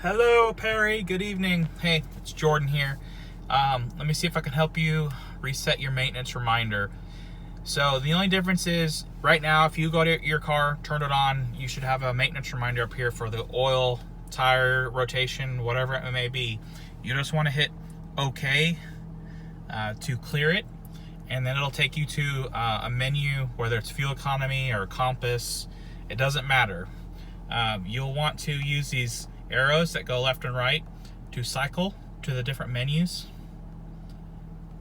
Hello, Perry. Good evening. Hey, it's Jordan here. Let me see if I can help you reset your maintenance reminder. So the only difference is right now, if you go to your car, turn it on, you should have a maintenance reminder up here for the oil, tire rotation, whatever it may be. You just want to hit OK to clear it, and then it'll take you to a menu, whether it's fuel economy or compass. It doesn't matter. You'll want to use these arrows that go left and right to cycle to the different menus,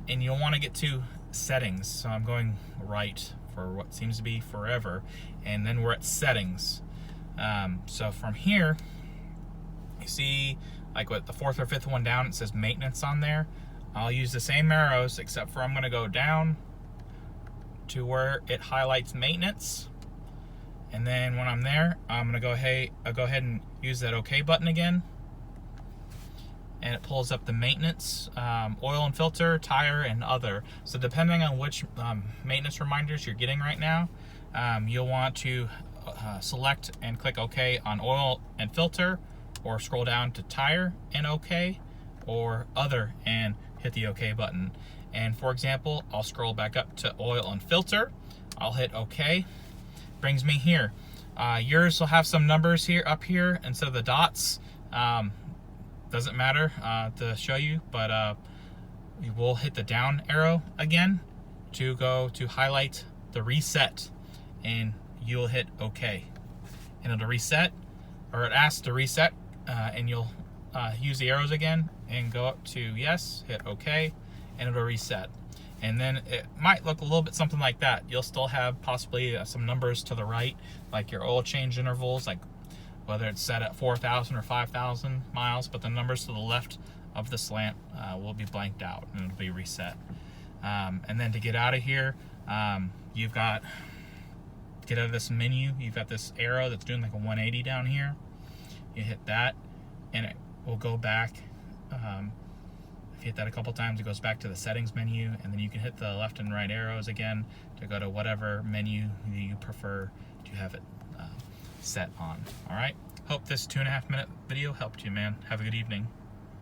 and you'll want to get to settings. So I'm going right for what seems to be forever, and then we're at settings. So from here, you see like what the fourth or fifth one down, it says maintenance on there. I'll use the same arrows, except for I'm going to go down to where it highlights maintenance. And then when I'm there, I'm going to go ahead and use that OK button again. And it pulls up the maintenance, oil and filter, tire, and other. So depending on which maintenance reminders you're getting right now, you'll want to select and click OK on oil and filter, or scroll down to tire and OK, or other and hit the OK button. And for example, I'll scroll back up to oil and filter. I'll hit OK. Brings me here. Yours will have some numbers here up here instead of the dots. Doesn't matter to show you, but you will hit the down arrow again to go to highlight the reset, and you'll hit OK, and it'll reset, or it asks to reset, and you'll use the arrows again and go up to yes, hit OK, and it'll reset. And then it might look a little bit something like that. You'll still have possibly some numbers to the right, like your oil change intervals, like whether it's set at 4,000 or 5,000 miles, but the numbers to the left of the slant will be blanked out and it'll be reset. And then to get out of here, you've got, get out of this menu, you've got this arrow that's doing like a 180 down here. You hit that and it will go back. If you hit that a couple times, it goes back to the settings menu, and then you can hit the left and right arrows again to go to whatever menu you prefer to have it set on. All right. Hope this 2.5 minute video helped you, man. Have a good evening.